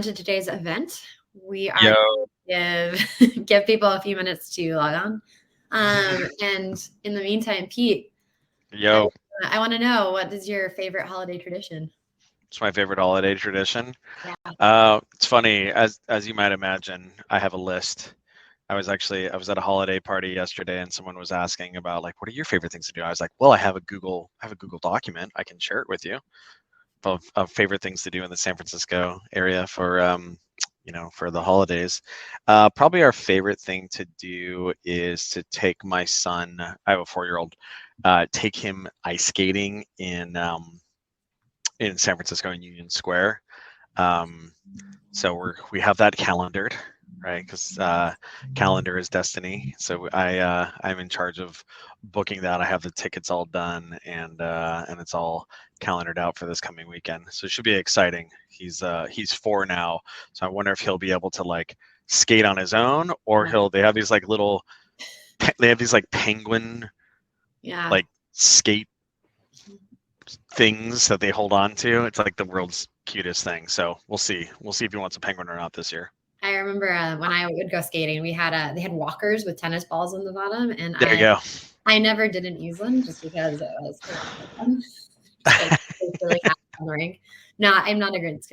to today's event. We are Yo, give people a few minutes to log on. And in the meantime, Pete, I, yo, I want to know, what is your favorite holiday tradition? it's my favorite holiday tradition. Yeah. It's funny, as you might imagine, I have a list. I was at a holiday party yesterday, and someone was asking about like, what are your favorite things to do? I was like, well, I have a Google document. I can share it with you of favorite things to do in the San Francisco area for for the holidays. Probably our favorite thing to do is to take my son. I have a 4-year-old. Take him ice skating in San Francisco in Union Square. Um, so we have that calendared, right? Because calendar is destiny. So I'm in charge of booking that. I have the tickets all done, and it's all calendared out for this coming weekend. So it should be exciting. He's 4 now, so I wonder if he'll be able to like skate on his own, or they have these like penguin Yeah. like skate things that they hold on to. It's like the world's cutest thing. So we'll see. We'll see if he wants a penguin or not this year. I remember when I would go skating, they had walkers with tennis balls on the bottom, and There you go. I never didn't use them just because it was fun. Just like really fast on the rink. No, I'm not a good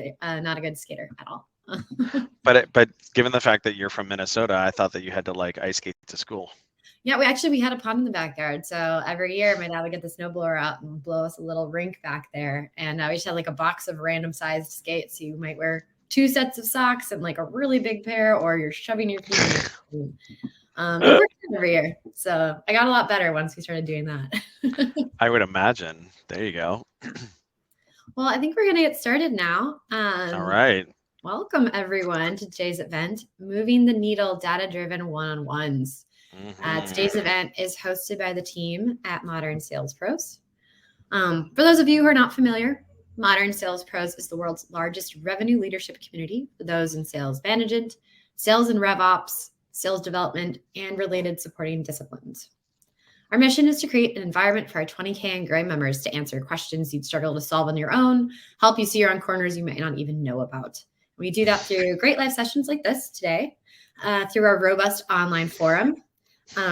skater at all. But given the fact that you're from Minnesota, I thought that you had to like ice skate to school. Yeah, we had a pond in the backyard. So every year my dad would get the snowblower out and blow us a little rink back there. And we just had like a box of random sized skates. So you might wear 2 sets of socks and like a really big pair, or you're shoving your feet in. It worked every year. So I got a lot better once we started doing that. I would imagine. There you go. Well, I think we're going to get started now. All right. Welcome everyone to today's event, Moving the Needle Data-Driven One-on-Ones. Today's event is hosted by the team at Modern Sales Pros. For those of you who are not familiar, Modern Sales Pros is the world's largest revenue leadership community for those in sales management, sales and rev ops, sales development, and related supporting disciplines. Our mission is to create an environment for our 20K and growing members to answer questions you'd struggle to solve on your own, help you see your own corners you might not even know about. We do that through great live sessions like this today, through our robust online forum,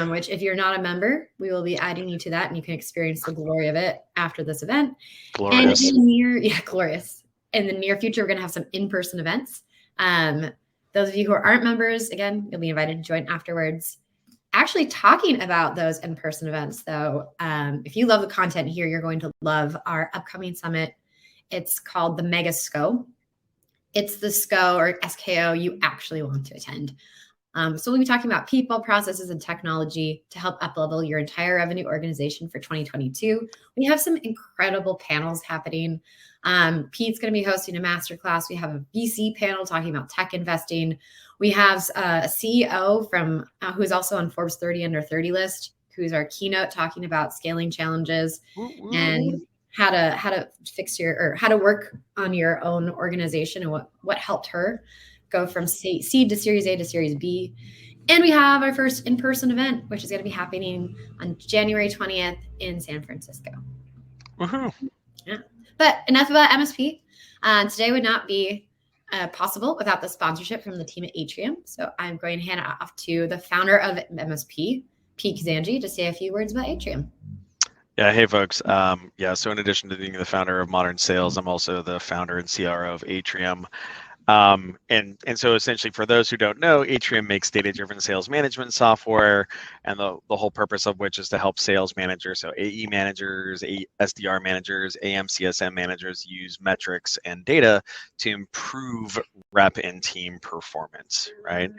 which if you're not a member, we will be adding you to that, and you can experience the glory of it after this event. Glorious. And glorious. In the near future, we're going to have some in-person events. Those of you who aren't members, again, you'll be invited to join afterwards. Actually, talking about those in-person events, though, if you love the content here, you're going to love our upcoming summit. It's called the Mega SCO. It's the SCO or SKO you actually want to attend. So we'll be talking about people, processes, and technology to help up-level your entire revenue organization for 2022. We have some incredible panels happening. Pete's going to be hosting a masterclass. We have a VC panel talking about tech investing. We have a CEO from who's also on Forbes 30 Under 30 list, who's our keynote talking about scaling challenges and how to fix how to work on your own organization, and what helped her go from seed to Series A to Series B. And we have our first in-person event, which is going to be happening on January 20th in San Francisco. Woohoo. Yeah. But enough about MSP. Today would not be possible without the sponsorship from the team at Atrium. So I'm going to hand it off to the founder of MSP, Pete Kazanjy, to say a few words about Atrium. Yeah, hey folks. So in addition to being the founder of Modern Sales, I'm also the founder and CRO of Atrium. And so essentially, for those who don't know, Atrium makes data-driven sales management software, and the whole purpose of which is to help sales managers, so AE managers, SDR managers, AM, CSM managers use metrics and data to improve rep and team performance, right?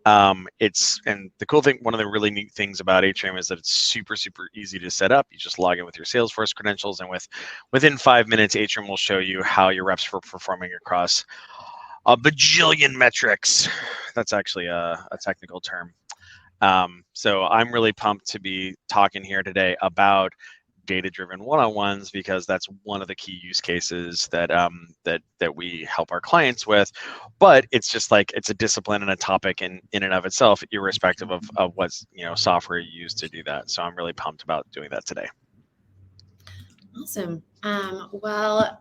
And the cool thing, one of the really neat things about Atrium is that it's super, super easy to set up. You just log in with your Salesforce credentials, and within 5 minutes, Atrium will show you how your reps are performing across a bajillion metrics. That's actually a technical term. So I'm really pumped to be talking here today about data-driven one-on-ones, because that's one of the key use cases that we help our clients with. But it's just like, it's a discipline and a topic in and of itself, irrespective of what software you use to do that. So I'm really pumped about doing that today. Awesome. Well,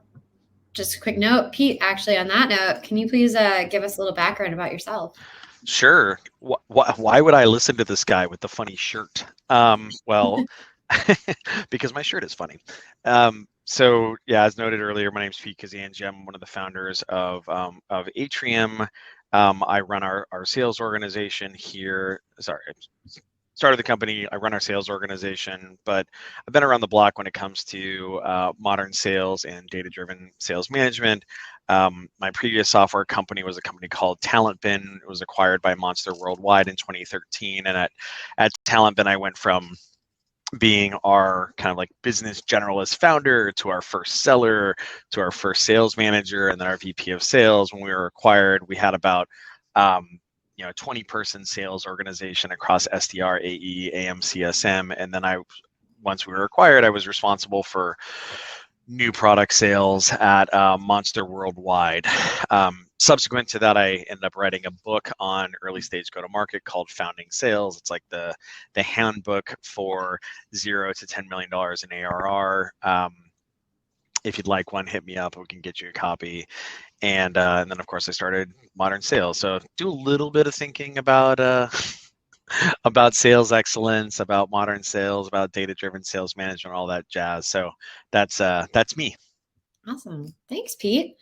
just a quick note, Pete, actually on that note, can you please give us a little background about yourself? Sure. Why would I listen to this guy with the funny shirt? Well, because my shirt is funny. So yeah, as noted earlier, my name is Pete Kazanjy. I'm one of the founders of Atrium. I run our sales organization here. Sorry, I started the company. I run our sales organization, but I've been around the block when it comes to modern sales and data-driven sales management. My previous software company was a company called TalentBin. It was acquired by Monster Worldwide in 2013, and at TalentBin, I went from being our kind of like business generalist founder to our first seller to our first sales manager and then our VP of sales. When we were acquired, we had about 20-person sales organization across SDR, AE, AM, CSM, and then once we were acquired, I was responsible for new product sales at Monster Worldwide. Subsequent to that, I ended up writing a book on early stage go-to-market called Founding Sales. It's like the handbook for $0 to $10 million in ARR. If you'd like one, hit me up. We can get you a copy. And then, of course, I started Modern Sales. So do a little bit of thinking about about sales excellence, about modern sales, about data-driven sales management, all that jazz. So that's me. Awesome. Thanks, Pete.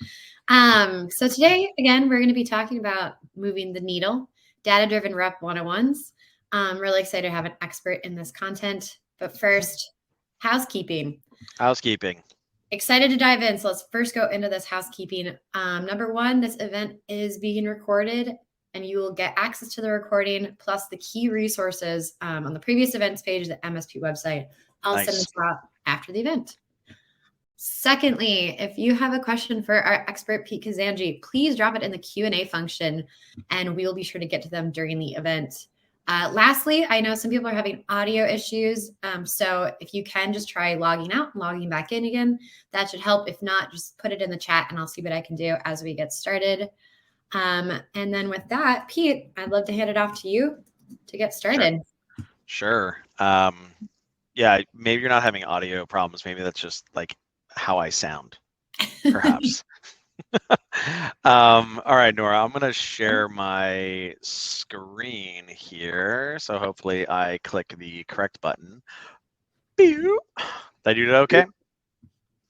So today, again, we're going to be talking about moving the needle, data-driven rep 101s. I'm really excited to have an expert in this content. But first, housekeeping. Housekeeping. Excited to dive in. So let's first go into this housekeeping. Number one, this event is being recorded and you will get access to the recording plus the key resources on the previous events page of the MSP website. I'll send this out after the event. Secondly, if you have a question for our expert, Pete Kazanjy, please drop it in the Q&A function and we will be sure to get to them during the event. Lastly, I know some people are having audio issues. So if you can just try logging out and logging back in again, that should help. If not, just put it in the chat and I'll see what I can do as we get started. And then with that, Pete, I'd love to hand it off to you to get started. Sure. Yeah, maybe you're not having audio problems. Maybe that's just like how I sound, perhaps. All right, Nora, I'm going to share my screen here. So hopefully I click the correct button. Did I do that okay?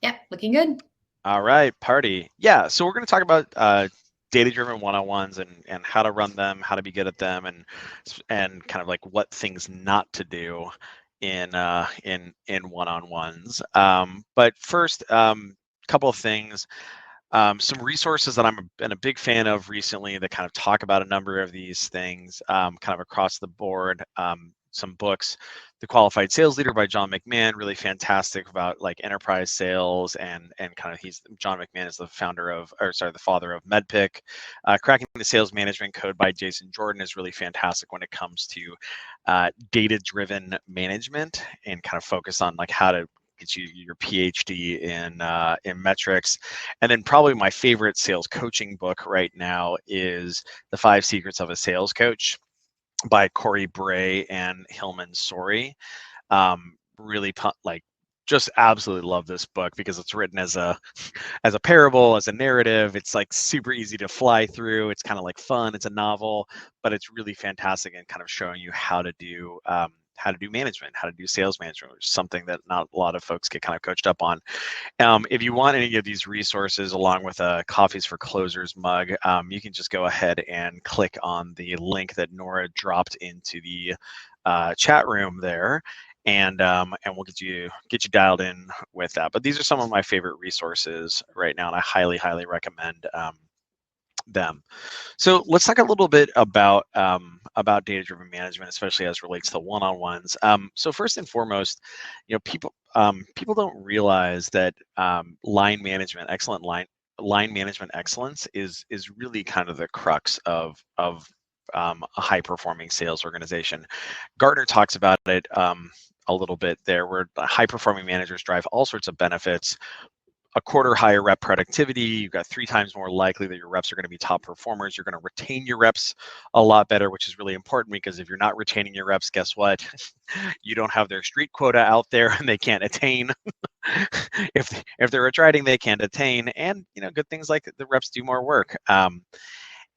Yep, looking good. All right, party. Yeah, so we're going to talk about data-driven one-on-ones and how to run them, how to be good at them, and kind of like what things not to do in one-on-ones. But first, couple of things. Some resources that I've been a big fan of recently that kind of talk about a number of these things kind of across the board. Some books, The Qualified Sales Leader by John McMahon, really fantastic about like enterprise sales and kind of John McMahon is the father of MedPick. Cracking the Sales Management Code by Jason Jordan is really fantastic when it comes to data-driven management and kind of focus on like how to get you your PhD in metrics. And then probably my favorite sales coaching book right now is The 5 Secrets of a Sales Coach by Corey Bray and Hillman Sori. Really just absolutely love this book because it's written as a parable, as a narrative. It's like super easy to fly through. It's kind of like fun. It's a novel, but it's really fantastic and kind of showing you how to do management, how to do sales management, which is something that not a lot of folks get kind of coached up on. If you want any of these resources along with a Coffees for Closers mug, you can just go ahead and click on the link that Nora dropped into the chat room there, and we'll get you dialed in with that. But these are some of my favorite resources right now, and I highly recommend them. So let's talk a little bit about data-driven management, especially as relates to one-on-ones. So first and foremost, people don't realize that line management, line management excellence is really kind of the crux of a high-performing sales organization. Gartner talks about it a little bit there, where high-performing managers drive all sorts of benefits. a quarter higher rep productivity. You've got 3 times more likely that your reps are going to be top performers. You're going to retain your reps a lot better, which is really important, because if you're not retaining your reps, guess what? You don't have their street quota out there and they can't attain. If they're attriting, they can't attain, and good things like the reps do more work.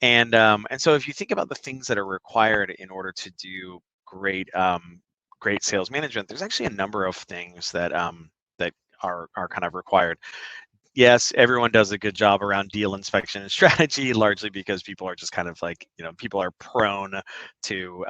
And so if you think about the things that are required in order to do great sales management, there's actually a number of things that are kind of required. Yes, everyone does a good job around deal inspection and strategy, largely because people are just kind of like, people are prone to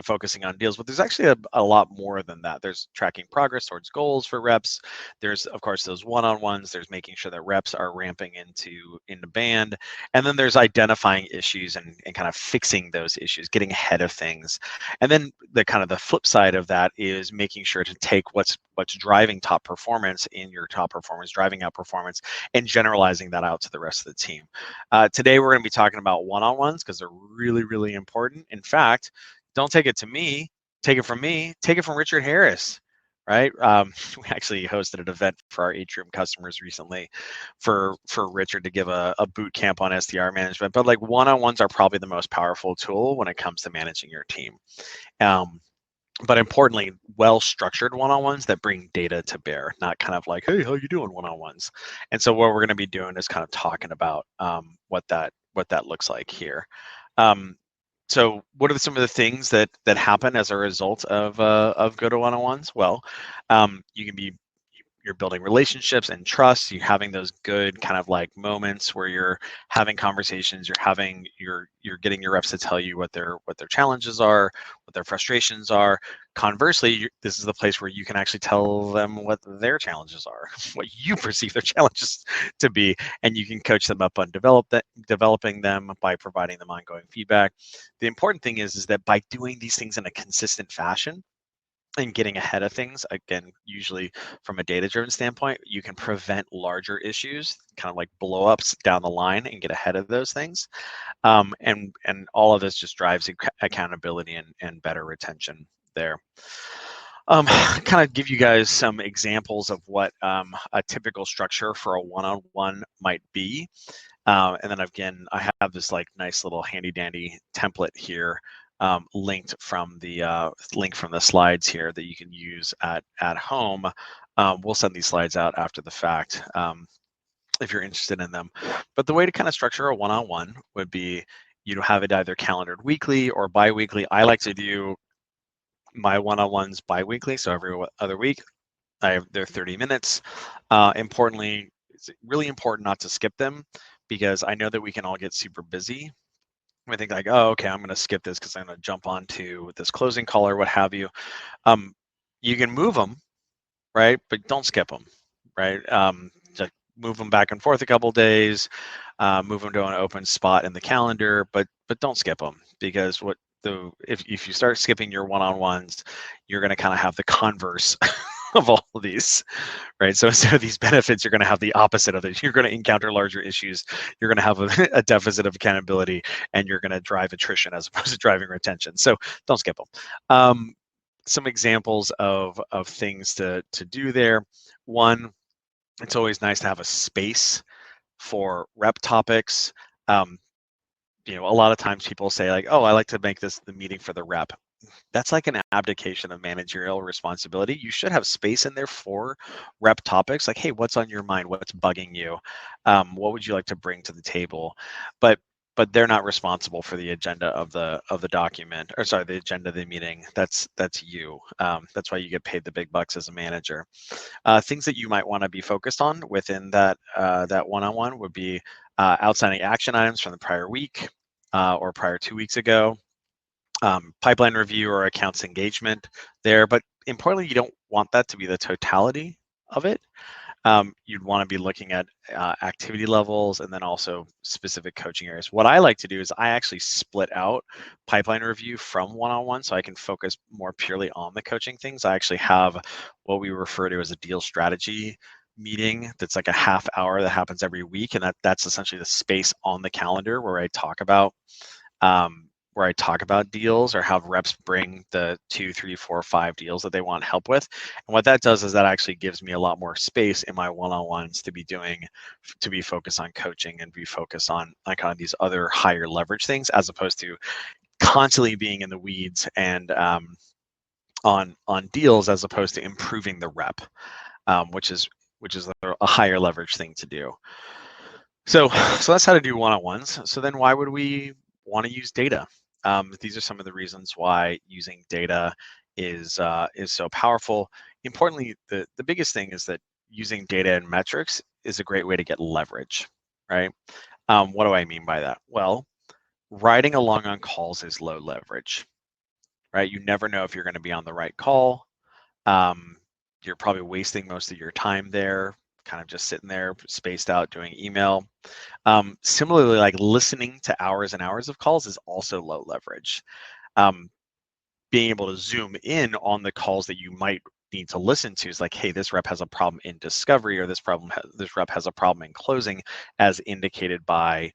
focusing on deals, but there's actually a lot more than that. There's tracking progress towards goals for reps. There's, of course, those one-on-ones. There's making sure that reps are ramping into band. And then there's identifying issues and kind of fixing those issues, getting ahead of things. And then the flip side of that is making sure to take what's driving top performance in your top performance, driving out performance, and generalizing that out to the rest of the team. Today, we're going to be talking about one-on-ones because they're really, really important. In fact, don't take it to me, take it from me, take it from Richard Harris, right? We actually hosted an event for our Atrium customers recently for Richard to give a boot camp on SDR management. But like one-on-ones are probably the most powerful tool when it comes to managing your team. But importantly, well-structured one-on-ones that bring data to bear, not kind of like, hey, how you doing one-on-ones? And so what we're going to be doing is kind of talking about what that looks like here. So what are some of the things that happen as a result of good one-on-ones? Well, you're building relationships and trust. You're having those good kind of like moments where you're having conversations. You're getting your reps to tell you what their challenges are, what their frustrations are. Conversely, this is the place where you can actually tell them what their challenges are, what you perceive their challenges to be, and you can coach them up on developing them by providing them ongoing feedback. The important thing is that by doing these things in a consistent fashion and getting ahead of things, again, usually from a data-driven standpoint, you can prevent larger issues, kind of like blow-ups down the line, and get ahead of those things. And all of this just drives accountability and better retention there. Kind of give you guys some examples of what a typical structure for a one-on-one might be. And then again, I have this like nice little handy dandy template here, linked from the link from the slides here that you can use at home. We'll send these slides out after the fact if you're interested in them. But the way to kind of structure a one-on-one would be you have it either calendared weekly or bi-weekly. I like to do my one-on-ones bi-weekly, so every other week. They're 30 minutes. Importantly, it's really important not to skip them, because I know that we can all get super busy. I think like, oh, okay, I'm going to skip this because I'm going to jump onto this closing call or what have you. You can move them, right? But don't skip them, right? Just move them back and forth a couple days, move them to an open spot in the calendar, but don't skip them, because if you start skipping your one-on-ones, you're going to kind of have the converse of all of these, right? So instead of these benefits, you're going to have the opposite of it. You're going to encounter larger issues. You're going to have a deficit of accountability, and you're going to drive attrition as opposed to driving retention. So don't skip them. Some examples of things to do there. One, it's always nice to have a space for rep topics. A lot of times people say like, oh, I like to make this the meeting for the rep. That's like an abdication of managerial responsibility. You should have space in there for rep topics, like, hey, what's on your mind? What's bugging you? What would you like to bring to the table? But they're not responsible for the agenda of the document, or sorry, the agenda of the meeting. That's you. That's why you get paid the big bucks as a manager. Things that you might want to be focused on within that one-on-one would be outstanding action items from the prior week or prior 2 weeks ago. Pipeline review or accounts engagement there, but importantly, you don't want that to be the totality of it. You'd want to be looking at activity levels and then also specific coaching areas. What I like to do is I actually split out pipeline review from one-on-one, so I can focus more purely on the coaching things. I actually have what we refer to as a deal strategy meeting that's like a half hour that happens every week, and that's essentially the space on the calendar where I talk about I talk about deals or have reps bring the 2, 3, 4, 5 deals that they want help with. And what that does is that actually gives me a lot more space in my one-on-ones to be focused on coaching and be focused on kind of these other higher leverage things, as opposed to constantly being in the weeds and on deals, as opposed to improving the rep, which is a higher leverage thing to do. So that's how to do one-on-ones. So then why would we want to use data? These are some of the reasons why using data is so powerful. Importantly, the biggest thing is that using data and metrics is a great way to get leverage, right? What do I mean by that? Well, riding along on calls is low leverage, right? You never know if you're going to be on the right call. You're probably wasting most of your time there, kind of just sitting there spaced out doing email. Similarly, like listening to hours and hours of calls is also low leverage. Being able to zoom in on the calls that you might need to listen to is like, hey, this rep has a problem in discovery, or this rep has a problem in closing, as indicated by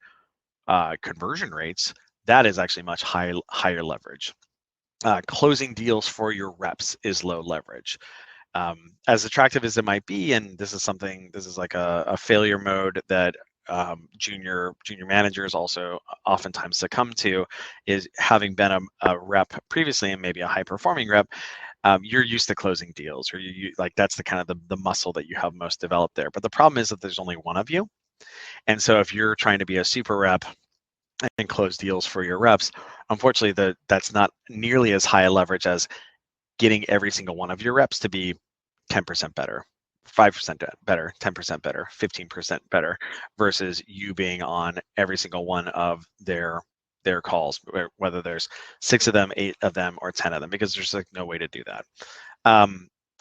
conversion rates. That is actually much higher leverage. Closing deals for your reps is low leverage. As attractive as it might be, and this is like a failure mode that junior managers also oftentimes succumb to, is having been a rep previously and maybe a high performing rep. You're used to closing deals, or like that's the kind of the muscle that you have most developed there. But the problem is that there's only one of you, and so if you're trying to be a super rep and close deals for your reps, unfortunately that's not nearly as high a leverage as getting every single one of your reps to be 10% better, 5% better, 10% better, 15% better, versus you being on every single one of their calls, whether there's 6 of them, 8 of them, or 10 of them, because there's like no way to do that.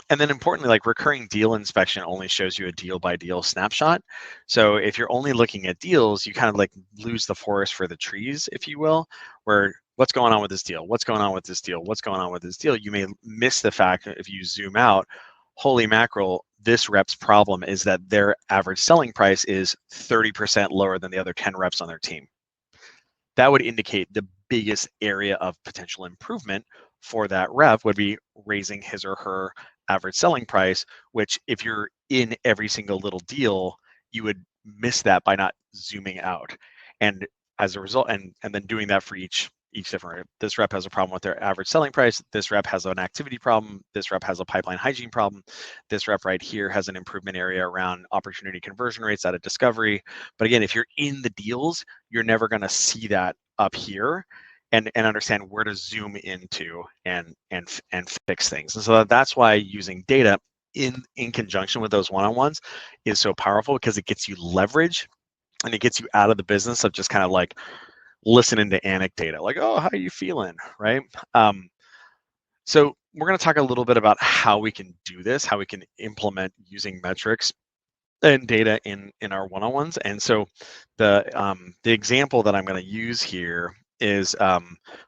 And then importantly, like recurring deal inspection only shows you a deal by deal snapshot. So if you're only looking at deals, you kind of like lose the forest for the trees, if you will, where what's going on with this deal? What's going on with this deal? What's going on with this deal? You may miss the fact that if you zoom out, holy mackerel, this rep's problem is that their average selling price is 30% lower than the other 10 reps on their team. That would indicate the biggest area of potential improvement for that rep would be raising his or her average selling price, which if you're in every single little deal, you would miss that by not zooming out. And as a result, and then doing that for each different rep. This rep has a problem with their average selling price. This rep has an activity problem. This rep has a pipeline hygiene problem. This rep right here has an improvement area around opportunity conversion rates out of discovery. But again, if you're in the deals, you're never going to see that up here and understand where to zoom into and fix things. And so that's why using data in conjunction with those one-on-ones is so powerful, because it gets you leverage and it gets you out of the business of just kind of like listening to anecdata, like, oh, how are you feeling, right? So we're going to talk a little bit about how we can do this, how we can implement using metrics and data in our one-on-ones. And so the example that I'm going to use here is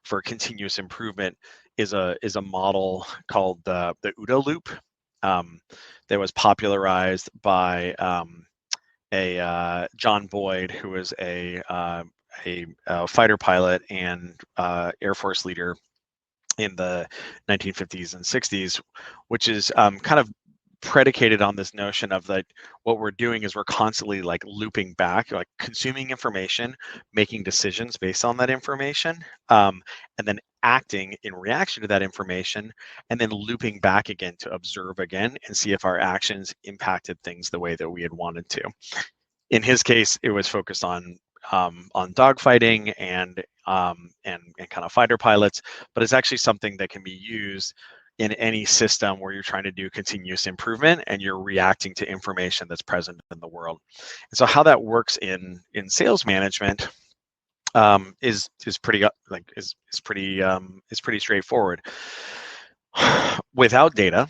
for continuous improvement is a model called the UDO Loop that was popularized by John Boyd, who was a fighter pilot and Air Force leader in the 1950s and 60s, which is kind of predicated on this notion of like what we're doing is we're constantly like looping back, like consuming information, making decisions based on that information, and then acting in reaction to that information, and then looping back again to observe again and see if our actions impacted things the way that we had wanted to. In his case, it was focused on dogfighting and kind of fighter pilots, but it's actually something that can be used in any system where you're trying to do continuous improvement and you're reacting to information that's present in the world. And so how that works in sales management is pretty straightforward. Without data,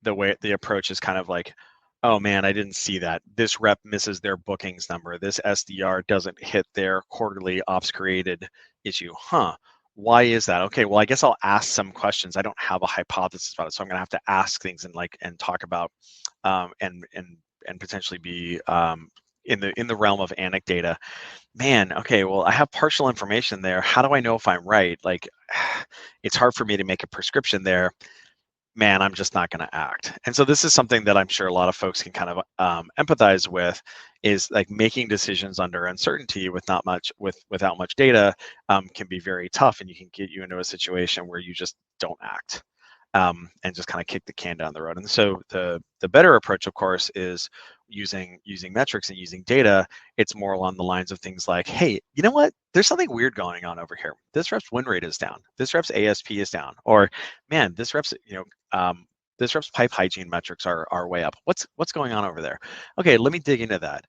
the approach is kind of like, oh man, I didn't see that. This rep misses their bookings number. This SDR doesn't hit their quarterly ops created issue. Why is that? Okay, well, I guess I'll ask some questions. I don't have a hypothesis about it, so I'm gonna have to ask things and talk about and potentially be in the realm of anecdata. Man, okay, well, I have partial information there. How do I know if I'm right? Like, it's hard for me to make a prescription there. Man, I'm just not going to act. And so this is something that I'm sure a lot of folks can kind of empathize with, is like making decisions under uncertainty without much data can be very tough, and you can get you into a situation where you just don't act and just kind of kick the can down the road. And so the better approach, of course, is using metrics and using data. It's more along the lines of things like, hey, you know what? There's something weird going on over here. This rep's win rate is down. This rep's ASP is down. Or, man, this rep's this rep's pipe hygiene metrics are way up. What's going on over there? Okay, let me dig into that.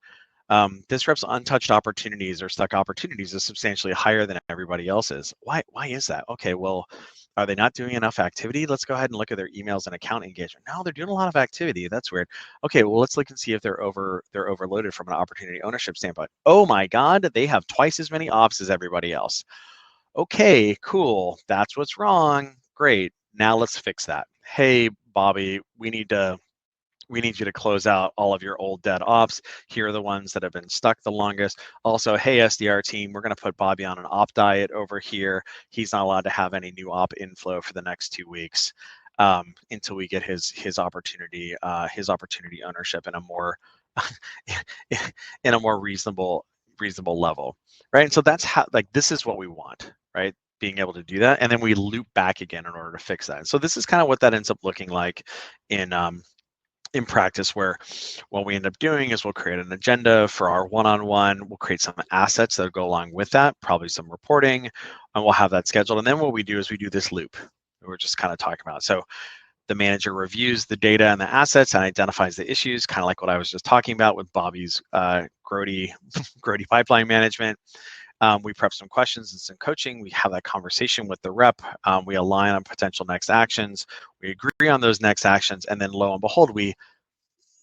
This rep's untouched opportunities or stuck opportunities is substantially higher than everybody else's. Why is that? Okay, well, are they not doing enough activity? Let's go ahead and look at their emails and account engagement. No, they're doing a lot of activity. That's weird. Okay, well, let's look and see if they're overloaded from an opportunity ownership standpoint. Oh my God, they have twice as many ops as everybody else. Okay, cool. That's what's wrong. Great. Now let's fix that. Hey, Bobby, we need you to close out all of your old dead ops. Here are the ones that have been stuck the longest. Also, hey, SDR team, we're going to put Bobby on an op diet over here. He's not allowed to have any new op inflow for the next 2 weeks until we get his opportunity ownership in a more reasonable level, right? And so that's how, like, this is what we want, right? Being able to do that, and then we loop back again in order to fix that. And so this is kind of what that ends up looking like in practice, where what we end up doing is we'll create an agenda for our one-on-one. We'll create some assets that go along with that, probably some reporting, and we'll have that scheduled. And then what we do is we do this loop that we're just kind of talking about. So the manager reviews the data and the assets and identifies the issues, kind of like what I was just talking about with Bobby's grody pipeline management. We prep some questions and some coaching. We have that conversation with the rep. We align on potential next actions. We agree on those next actions, and then lo and behold, we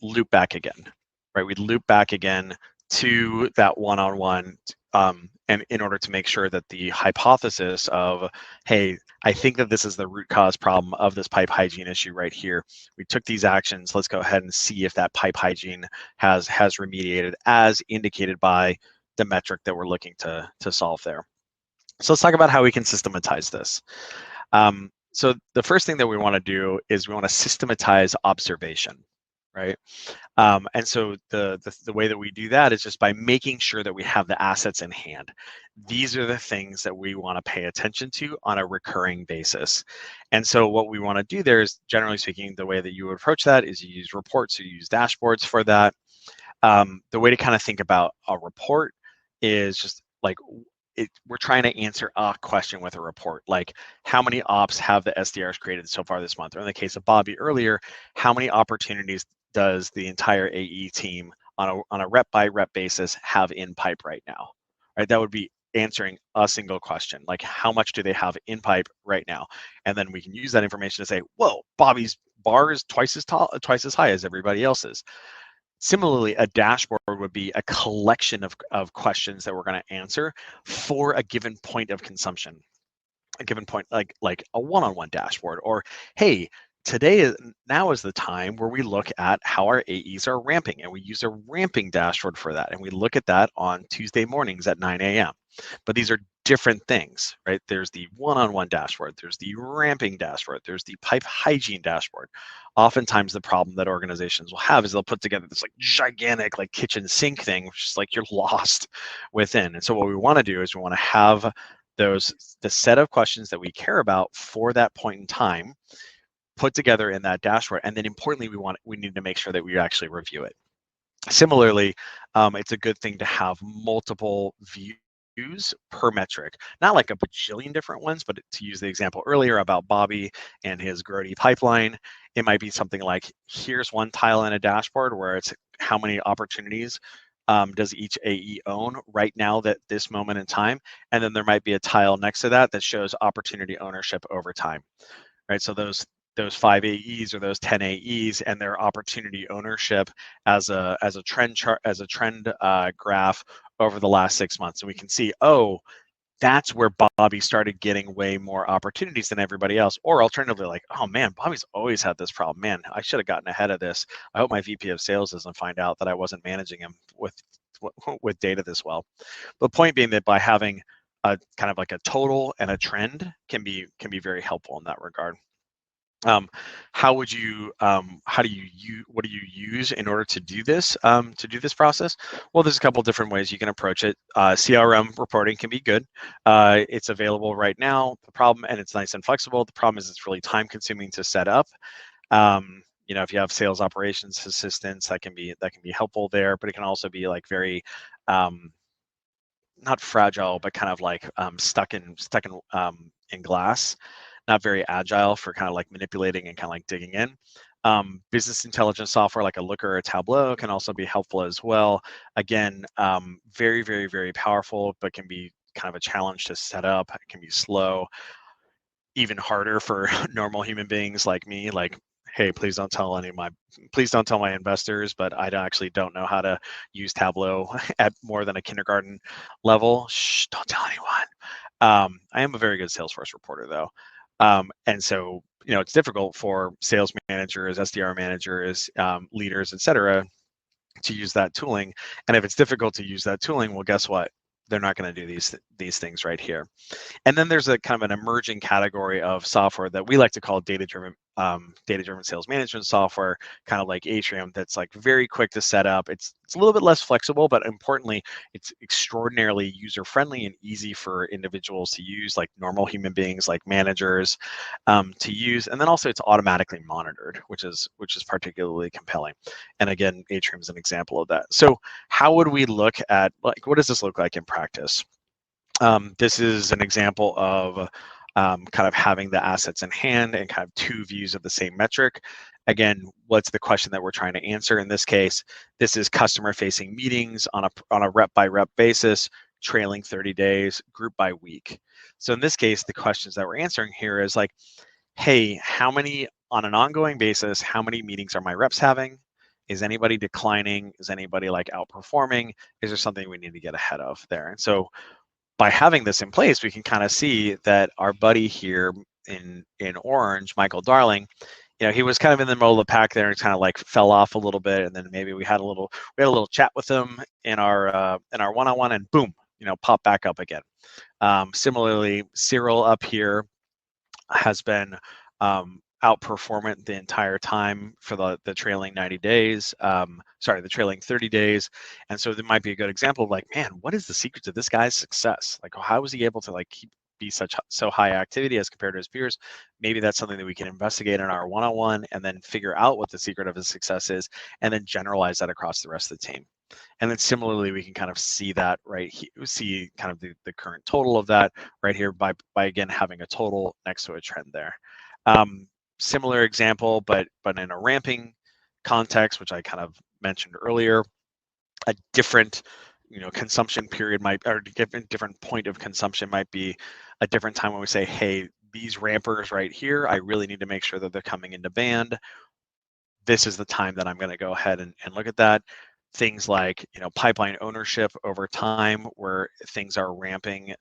loop back again, right? We loop back again to that one-on-one, and in order to make sure that the hypothesis of, hey, I think that this is the root cause problem of this pipe hygiene issue right here. We took these actions. Let's go ahead and see if that pipe hygiene has remediated as indicated by the metric that we're looking to solve there. So let's talk about how we can systematize this. So the first thing that we want to do is we want to systematize observation, right? And so the way that we do that is just by making sure that we have the assets in hand. These are the things that we want to pay attention to on a recurring basis. And so what we want to do there is, generally speaking, the way that you would approach that is you use reports, you use dashboards for that. The way to kind of think about a report is just like, we're trying to answer a question with a report, like how many ops have the SDRs created so far this month? Or in the case of Bobby earlier, how many opportunities does the entire AE team on a rep by rep basis have in pipe right now? Right, that would be answering a single question, like how much do they have in pipe right now? And then we can use that information to say, whoa, Bobby's bar is twice as high as everybody else's. Similarly, a dashboard would be a collection of questions that we're going to answer for a given point of consumption, a given point, like a one-on-one dashboard, or hey, now is the time where we look at how our AEs are ramping, and we use a ramping dashboard for that, and we look at that on Tuesday mornings at 9 a.m. But these are different things, right? There's the one-on-one dashboard, there's the ramping dashboard, there's the pipe hygiene dashboard. Oftentimes the problem that organizations will have is they'll put together this like gigantic like kitchen sink thing, which is like you're lost within. And so what we want to do is we want to have the set of questions that we care about for that point in time put together in that dashboard, and then importantly, we need to make sure that we actually review it. Similarly, it's a good thing to have multiple views per metric, not like a bajillion different ones, but to use the example earlier about Bobby and his grody pipeline, it might be something like, here's one tile in a dashboard where it's how many opportunities does each AE own right now at this moment in time, and then there might be a tile next to that that shows opportunity ownership over time, right? So those 5 AEs or those 10 AEs and their opportunity ownership as a trend chart, as a trend graph over the last 6 months. And we can see, oh, that's where Bobby started getting way more opportunities than everybody else. Or alternatively, like, oh man, Bobby's always had this problem. Man, I should have gotten ahead of this. I hope my VP of sales doesn't find out that I wasn't managing him with with data this well. But point being that by having a kind of like a total and a trend can be very helpful in that regard. How do you what do you use in order to do this process? Well, there's a couple different ways you can approach it. CRM reporting can be good. It's available right now. And it's nice and flexible. The problem is it's really time consuming to set up. If you have sales operations assistants, that can be helpful there, but it can also be like very not fragile, but kind of like stuck in glass, not very agile for kind of like manipulating and kind of like digging in. Business intelligence software like a Looker or a Tableau can also be helpful as well. Again, very, very, very powerful, but can be kind of a challenge to set up. It can be slow, even harder for normal human beings like me. Like, hey, please don't tell my investors, but I actually don't know how to use Tableau at more than a kindergarten level. Shh, don't tell anyone. I am a very good Salesforce reporter though. And so, it's difficult for sales managers, SDR managers, leaders, et cetera, to use that tooling. And if it's difficult to use that tooling, well, guess what? They're not going to do these things right here. And then there's a kind of an emerging category of software that we like to call data-driven sales management software, kind of like Atrium, that's like very quick to set up. It's a little bit less flexible, but importantly, it's extraordinarily user-friendly and easy for individuals to use, like normal human beings, like managers, to use. And then also it's automatically monitored, which is particularly compelling. And again, Atrium is an example of that. So how would we look at, like, what does this look like in practice? This is an example of kind of having the assets in hand and kind of two views of the same metric. Again, what's the question that we're trying to answer? In this case, this is customer-facing meetings on a rep-by-rep basis, trailing 30 days, group by week. So in this case, the questions that we're answering here is like, hey, on an ongoing basis, how many meetings are my reps having? Is anybody declining? Is anybody like outperforming? Is there something we need to get ahead of there? And so by having this in place, we can kind of see that our buddy here in orange, Michael Darling, he was kind of in the middle of the pack there and kind of like fell off a little bit, and then maybe we had a little chat with him in our one-on-one, and boom, pop back up again. Similarly, Cyril up here has been outperformant the entire time for the trailing 90 days, the trailing 30 days. And so there might be a good example of like, man, what is the secret to this guy's success? Like, how was he able to like be so high activity as compared to his peers? Maybe that's something that we can investigate in our one-on-one and then figure out what the secret of his success is, and then generalize that across the rest of the team. And then similarly, we can kind of see that see kind of the current total of that right here by again having a total next to a trend there. Similar example, but in a ramping context, which I kind of mentioned earlier, a different consumption period or different point of consumption might be a different time when we say, hey, these rampers right here, I really need to make sure that they're coming into band. This is the time that I'm going to go ahead and look at that. Things like pipeline ownership over time, where things are ramping,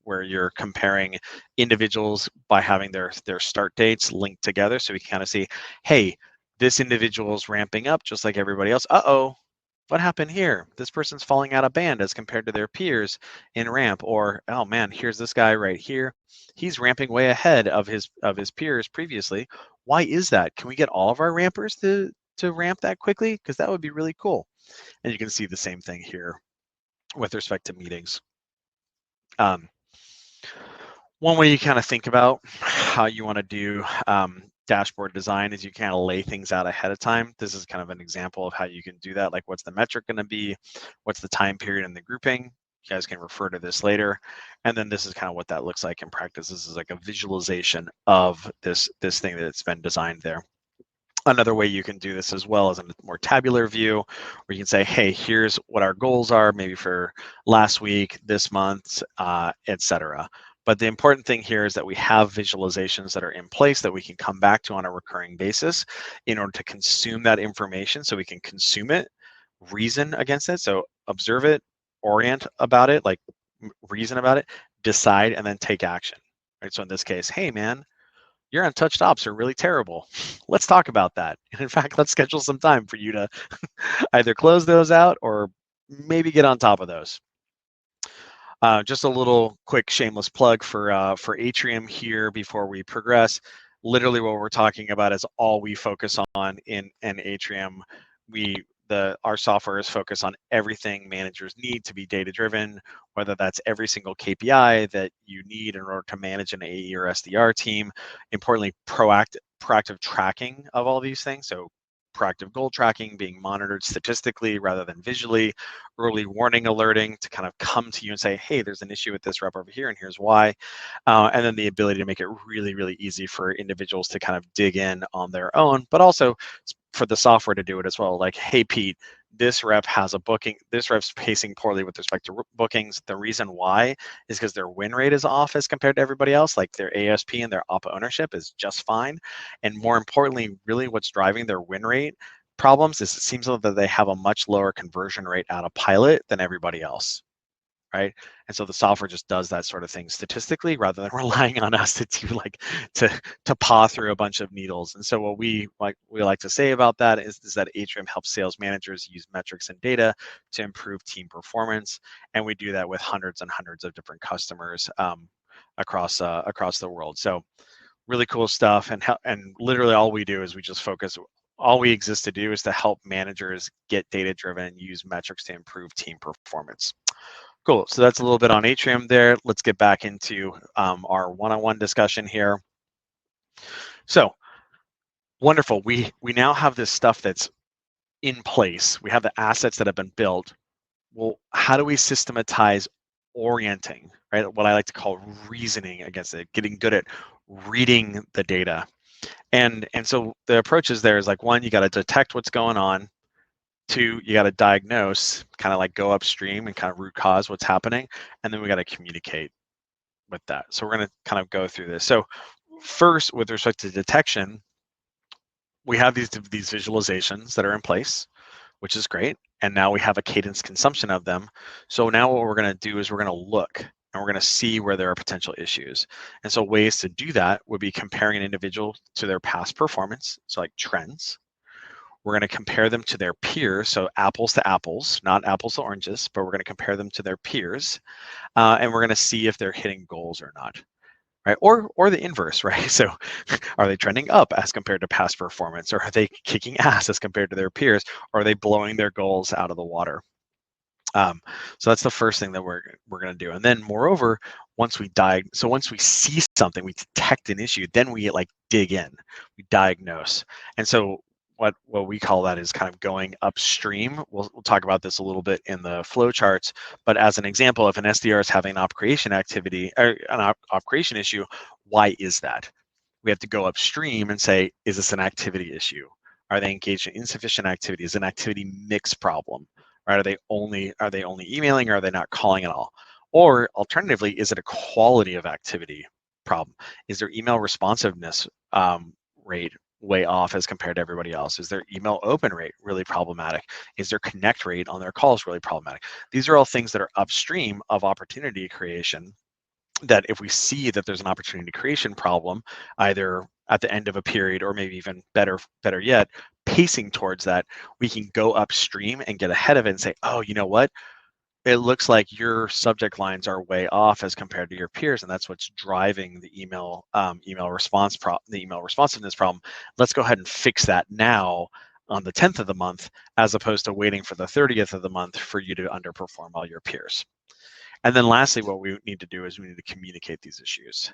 where you're comparing individuals by having their start dates linked together, so we can kind of see, hey, this individual is ramping up just like everybody else. What happened here? This person's falling out of band as compared to their peers in ramp. Or, oh man, here's this guy right here. He's ramping way ahead of his peers previously. Why is that? Can we get all of our rampers to ramp that quickly? Because that would be really cool. And you can see the same thing here with respect to meetings. One way you kind of think about how you want to do dashboard design is you kind of lay things out ahead of time. This is kind of an example of how you can do that. Like, what's the metric going to be? What's the time period in the grouping? You guys can refer to this later. And then this is kind of what that looks like in practice. This is like a visualization of this thing that's been designed there. Another way you can do this as well is a more tabular view, where you can say, hey, here's what our goals are, maybe for last week, this month, etc. But the important thing here is that we have visualizations that are in place that we can come back to on a recurring basis in order to consume that information, so we can consume it, reason against it, so observe it, orient about it, like reason about it, decide, and then take action. Right? So in this case, hey man, your untouched ops are really terrible. Let's talk about that. And in fact, let's schedule some time for you to either close those out or maybe get on top of those. Just a little quick shameless plug for Atrium here before we progress. Literally what we're talking about is all we focus on in Atrium. Our software is focused on everything managers need to be data driven, whether that's every single KPI that you need in order to manage an AE or SDR team. Importantly, proactive tracking of all these things. So proactive goal tracking, being monitored statistically rather than visually, early warning alerting to kind of come to you and say, hey, there's an issue with this rep over here and here's why. And then the ability to make it really, really easy for individuals to kind of dig in on their own, but also for the software to do it as well. Like, hey, Pete, this rep has a booking, this rep's pacing poorly with respect to bookings. The reason why is because their win rate is off as compared to everybody else. Like their ASP and their op ownership is just fine. And more importantly, really what's driving their win rate problems is it seems like that they have a much lower conversion rate out of pilot than everybody else. Right. And so the software just does that sort of thing statistically rather than relying on us to do to paw through a bunch of needles. And so what we like to say about that is that Atrium helps sales managers use metrics and data to improve team performance. And we do that with hundreds and hundreds of different customers across the world. So really cool stuff. And literally all we do is we just focus. All we exist to do is to help managers get data driven and use metrics to improve team performance. Cool. So that's a little bit on Atrium there. Let's get back into our one-on-one discussion here. So wonderful. We now have this stuff that's in place. We have the assets that have been built. Well, how do we systematize orienting, right? What I like to call reasoning against it, getting good at reading the data. And so the approaches there is like, one, you got to detect what's going on. Two, you got to diagnose, kind of like go upstream and kind of root cause what's happening. And then we got to communicate with that. So we're going to kind of go through this. So first, with respect to detection, we have these visualizations that are in place, which is great. And now we have a cadence consumption of them. So now what we're going to do is we're going to look and we're going to see where there are potential issues. And so ways to do that would be comparing an individual to their past performance, so like trends. We're going to compare them to their peers, so apples to apples, not apples to oranges, but we're going to compare them to their peers, and we're going to see if they're hitting goals or not, right? Or the inverse, right? So are they trending up as compared to past performance, or are they kicking ass as compared to their peers, or are they blowing their goals out of the water? So that's the first thing that we're going to do. And then moreover, once we see something, we detect an issue, then we like dig in, we diagnose. And so what we call that is kind of going upstream. We'll talk about this a little bit in the flow charts, but as an example, if an SDR is having an op creation activity or an op creation issue, why is that? We have to go upstream and say, is this an activity issue? Are they engaged in insufficient activity? Is it an activity mix problem? Right? Are they only emailing, or are they not calling at all? Or alternatively, is it a quality of activity problem? Is their email responsiveness rate way off as compared to everybody else? Is their email open rate really problematic? Is their connect rate on their calls really problematic? These are all things that are upstream of opportunity creation, that if we see that there's an opportunity creation problem, either at the end of a period or maybe even better yet, pacing towards that, we can go upstream and get ahead of it and say, oh, you know what? It looks like your subject lines are way off as compared to your peers, and that's what's driving the email responsiveness problem. Let's go ahead and fix that now on the 10th of the month, as opposed to waiting for the 30th of the month for you to underperform all your peers. And then lastly, what we need to do is we need to communicate these issues,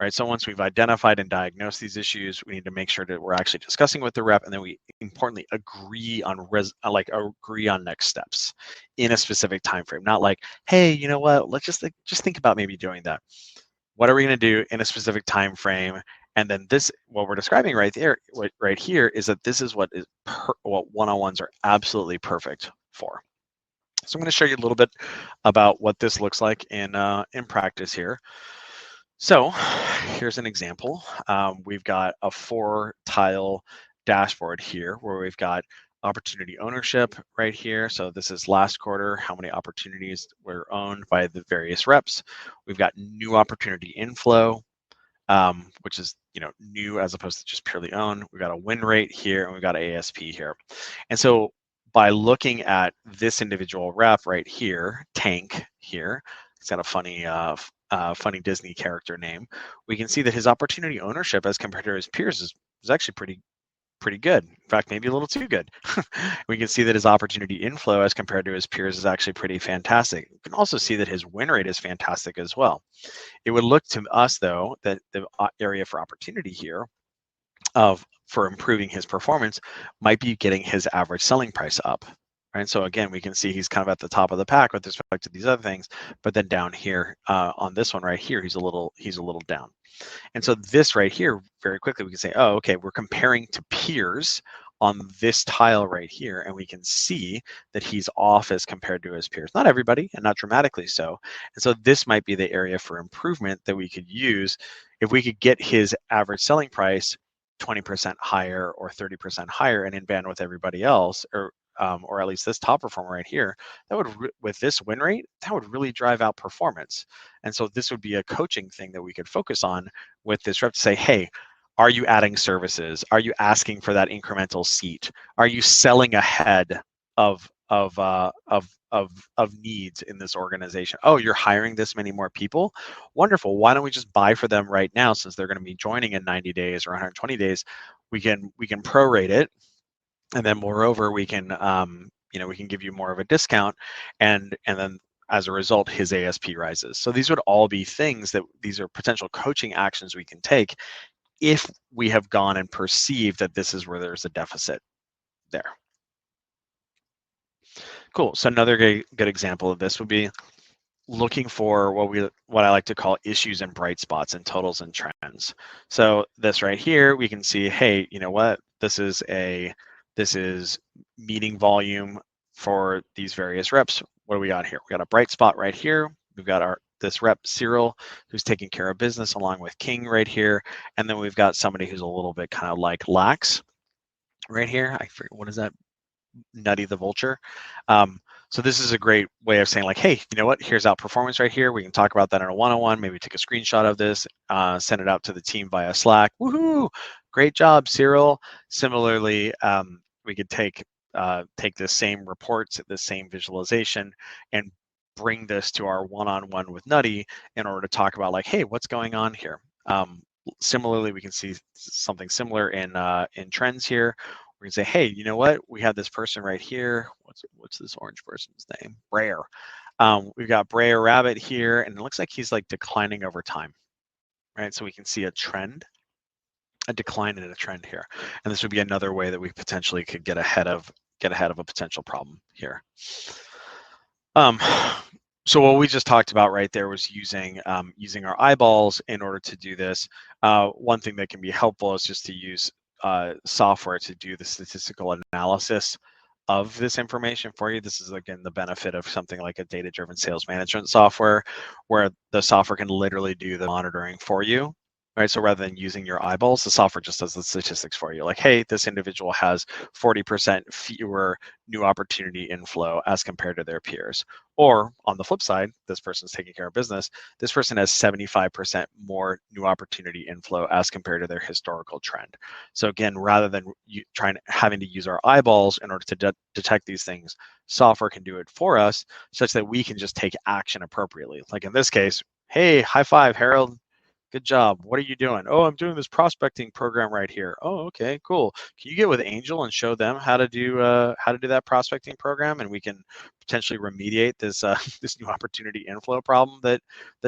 right? So once we've identified and diagnosed these issues, we need to make sure that we're actually discussing with the rep, and then we importantly agree on next steps in a specific time frame. Not like, hey, you know what? Let's just think about maybe doing that. What are we going to do in a specific time frame? And then what we're describing right here is that this is what one-on-ones are absolutely perfect for. So I'm going to show you a little bit about what this looks like in practice here. So here's an example. We've got a 4-tile dashboard here where we've got opportunity ownership right here. So this is last quarter, how many opportunities were owned by the various reps. We've got new opportunity inflow, which is new as opposed to just purely owned. We've got a win rate here, and we've got ASP here. And so by looking at this individual rep right here, Tank here, it's got a funny Disney character name. We can see that his opportunity ownership as compared to his peers is actually pretty good. In fact, maybe a little too good. We can see that his opportunity inflow as compared to his peers is actually pretty fantastic. You can also see that his win rate is fantastic as well. It would look to us, though, that the area for opportunity here for improving his performance might be getting his average selling price up. Right. So again, we can see he's kind of at the top of the pack with respect to these other things, but then down here on this one right here, he's a little down. And so this right here, very quickly, we can say, oh, okay, we're comparing to peers on this tile right here, and we can see that he's off as compared to his peers. Not everybody, and not dramatically so. And so this might be the area for improvement that we could use if we could get his average selling price 20% higher or 30% higher and in band with everybody else, or at least this top performer right here, that would, with this win rate, that would really drive out performance. And so this would be a coaching thing that we could focus on with this rep to say, hey, are you adding services? Are you asking for that incremental seat? Are you selling ahead of needs in this organization? Oh, you're hiring this many more people? Wonderful. Why don't we just buy for them right now, since they're going to be joining in 90 days or 120 days? We can prorate it, and then moreover, we can we can give you more of a discount, and then as a result, his ASP rises. So these would all be things that these are potential coaching actions we can take if we have gone and perceived that this is where there's a deficit there. Cool. So another good example of this would be looking for what I like to call issues and bright spots and totals and trends. So this right here, we can see, hey, you know what? This is meeting volume for these various reps. What do we got here? We got a bright spot right here. We've got this rep Cyril, who's taking care of business along with King right here. And then we've got somebody who's a little bit kind of like lax right here. I forget, what is that? Nutty the Vulture. So this is a great way of saying like, hey, you know what? Here's outperformance right here. We can talk about that in a one-on-one. Maybe take a screenshot of this, send it out to the team via Slack. Woohoo! Great job, Cyril. Similarly, we could take the same reports, the same visualization, and bring this to our one-on-one with Nutty in order to talk about like, hey, what's going on here? Similarly, we can see something similar in trends here. We're gonna say, hey, you know what? We have this person right here. What's this orange person's name? Brayer. We've got Brayer Rabbit here, and it looks like he's like declining over time, right? So we can see a trend, a decline in a trend here, and this would be another way that we potentially could get ahead of a potential problem here. So what we just talked about right there was using our eyeballs in order to do this. One thing that can be helpful is just to use software to do the statistical analysis of this information for you. This is again the benefit of something like a data-driven sales management software, where the software can literally do the monitoring for you. Right, so rather than using your eyeballs, the software just does the statistics for you. Like, hey, this individual has 40% fewer new opportunity inflow as compared to their peers. Or on the flip side, this person's taking care of business. This person has 75% more new opportunity inflow as compared to their historical trend. So again, rather than having to use our eyeballs in order to detect these things, software can do it for us, such that we can just take action appropriately. Like in this case, hey, high five, Harold. Good job. What are you doing? Oh, I'm doing this prospecting program right here. Oh, okay, cool. Can you get with Angel and show them how to do that prospecting program, and we can potentially remediate this this new opportunity inflow problem that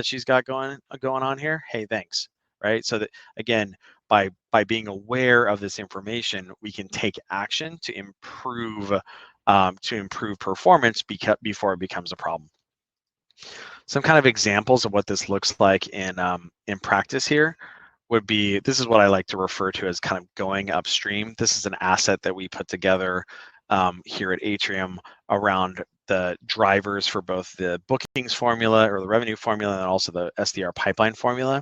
she's got going on here? Hey, thanks. Right. So that again, by being aware of this information, we can take action to improve performance before it becomes a problem. Some kind of examples of what this looks like in practice here would be, this is what I like to refer to as kind of going upstream. This is an asset that we put together here at Atrium around the drivers for both the bookings formula or the revenue formula and also the SDR pipeline formula.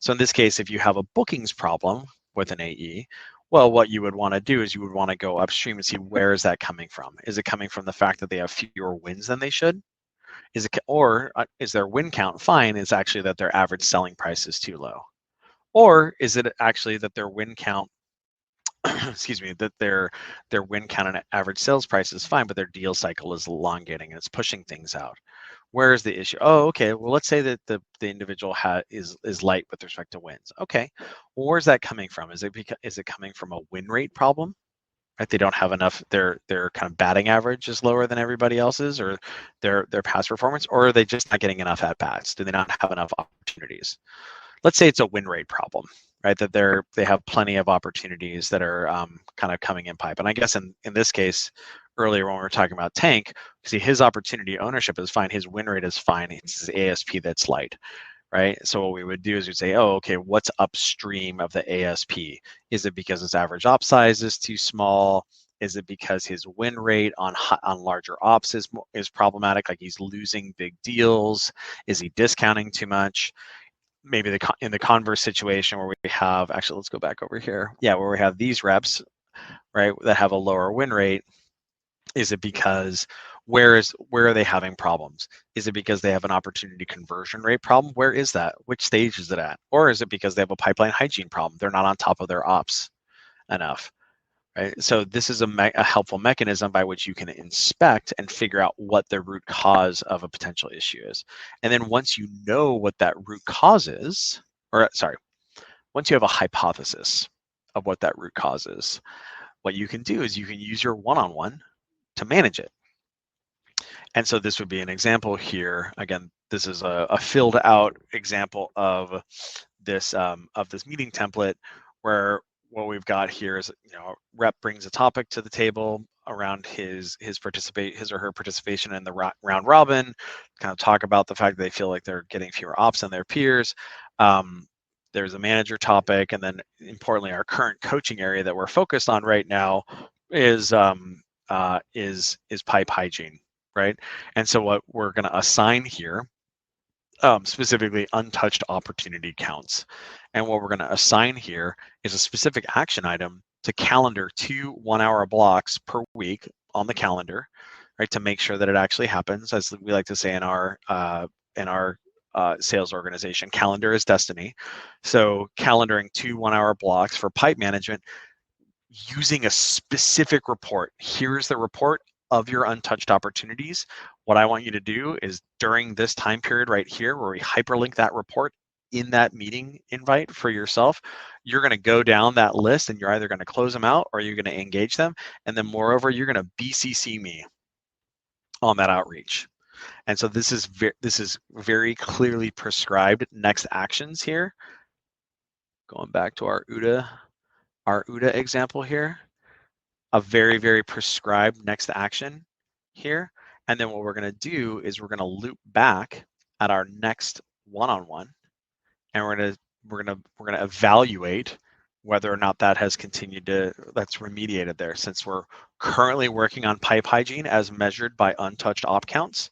So in this case, if you have a bookings problem with an AE, well, what you would want to do is you would want to go upstream and see where is that coming from. Is it coming from the fact that they have fewer wins than they should? Is their win count fine? It's actually that their average selling price is too low? Or is it actually that their win count excuse me, that their win count and average sales price is fine, but their deal cycle is elongating and it's pushing things out. Where is the issue? Oh, okay. Well, let's say that the individual is light with respect to wins. Okay. Well, where's that coming from? Is it coming from a win rate problem? Right? They don't have enough. Their kind of batting average is lower than everybody else's, or their past performance, or are they just not getting enough at bats? Do they not have enough opportunities? Let's say it's a win rate problem, right? That they have plenty of opportunities that are kind of coming in pipe. And I guess in this case, earlier when we were talking about Tank, see his opportunity ownership is fine, his win rate is fine, it's his ASP that's light, right? So what we would do is we'd say, oh, okay, what's upstream of the ASP? Is it because his average op size is too small? Is it because his win rate on larger ops is problematic, like he's losing big deals? Is he discounting too much? Maybe in the converse situation where we have, actually, let's go back over here. Yeah, where we have these reps, right, that have a lower win rate. Is it because where are they having problems? Is it because they have an opportunity conversion rate problem? Where is that? Which stage is it at? Or is it because they have a pipeline hygiene problem? They're not on top of their ops enough. Right? So this is a helpful mechanism by which you can inspect and figure out what the root cause of a potential issue is. And then once you know what that root cause is, or sorry, once you have a hypothesis of what that root cause is, what you can do is you can use your one-on-one to manage it. And so this would be an example here. Again, this is a filled out example of this meeting template where what we've got here is, a rep brings a topic to the table around his or her participation in the round robin, kind of talk about the fact that they feel like they're getting fewer ops than their peers. There's a manager topic, and then importantly, our current coaching area that we're focused on right now is pipe hygiene, right? And so what we're going to assign here, specifically untouched opportunity counts. And what we're going to assign here is a specific action item to calendar 2 1-hour blocks per week on the calendar, right? To make sure that it actually happens. As we like to say in our sales organization, calendar is destiny. So calendaring 2 1-hour blocks for pipe management using a specific report. Here's the report of your untouched opportunities. What I want you to do is during this time period right here, where we hyperlink that report in that meeting invite for yourself, you're going to go down that list and you're either going to close them out or you're going to engage them. And then moreover, you're going to BCC me on that outreach. And so this is very clearly prescribed next actions here. Going back to our UDA example here. A very, very prescribed next action here. And then what we're going to do is we're going to loop back at our next one-on-one, and we're going to evaluate whether or not that has that's remediated there. Since we're currently working on pipe hygiene as measured by untouched op counts,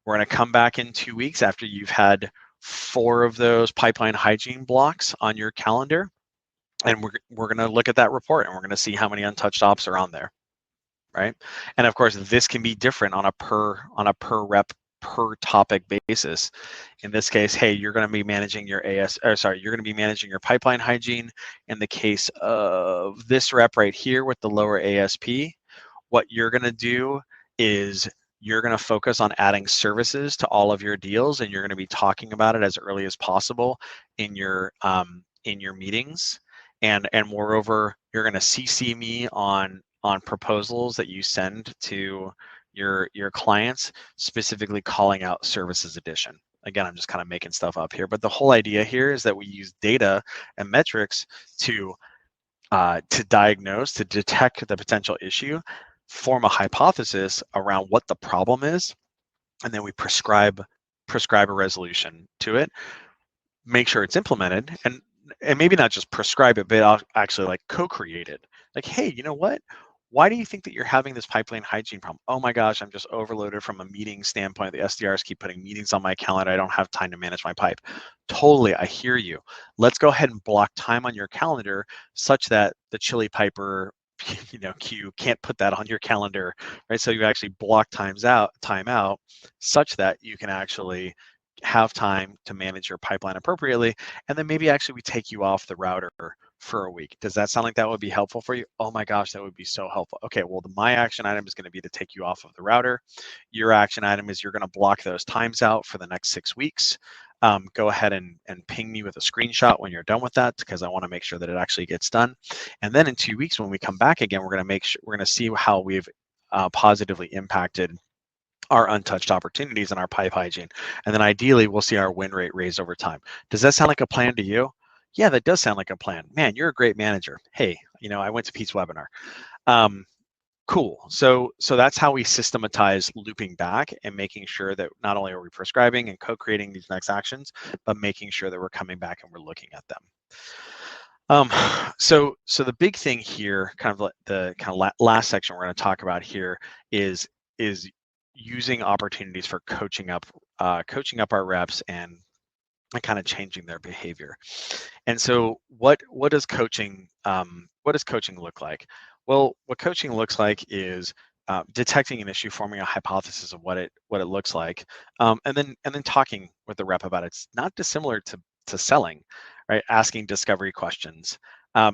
we're going to come back in 2 weeks after you've had 4 of those pipeline hygiene blocks on your calendar. And we're going to look at that report and we're going to see how many untouched ops are on there, right? And of course, this can be different on a per rep, per topic basis. In this case, hey, you're going to be managing your you're going to be managing your pipeline hygiene. In the case of this rep right here with the lower ASP, what you're going to do is you're going to focus on adding services to all of your deals, and you're going to be talking about it as early as possible in your meetings. And moreover, you're going to CC me on proposals that you send to your clients, specifically calling out services addition. Again, I'm just kind of making stuff up here, but the whole idea here is that we use data and metrics to diagnose, to detect the potential issue, form a hypothesis around what the problem is, and then we prescribe a resolution to it, make sure it's implemented, and maybe not just prescribe it, but I'll actually like co-create it. Like, hey, you know what? Why do you think that you're having this pipeline hygiene problem? Oh my gosh, I'm just overloaded from a meeting standpoint. The SDRs keep putting meetings on my calendar. I don't have time to manage my pipe. Totally, I hear you. Let's go ahead and block time on your calendar such that the chili piper, queue can't put that on your calendar, right? So you actually block time out such that you can actually have time to manage your pipeline appropriately. And then maybe actually we take you off the router for a week. Does that sound like that would be helpful for you? Oh my gosh, that would be so helpful. Okay, well, my action item is going to be to take you off of the router. Your action item is you're going to block those times out for the next 6 weeks. Go ahead and ping me with a screenshot when you're done with that, because I want to make sure that it actually gets done. And then in 2 weeks, when we come back again, we're going to see how we've positively impacted our untouched opportunities and our pipe hygiene. And then ideally, we'll see our win rate raise over time. Does that sound like a plan to you? Yeah, that does sound like a plan. Man, you're a great manager. Hey, I went to Pete's webinar. Cool. So that's how we systematize looping back and making sure that not only are we prescribing and co-creating these next actions, but making sure that we're coming back and we're looking at them. So the big thing here, kind of the last section we're going to talk about here is using opportunities for coaching up our reps and kind of changing their behavior. And so what does coaching look like? Well, what coaching looks like is detecting an issue, forming a hypothesis of what it looks like, and then talking with the rep about it. It's not dissimilar to selling, right? Asking discovery questions.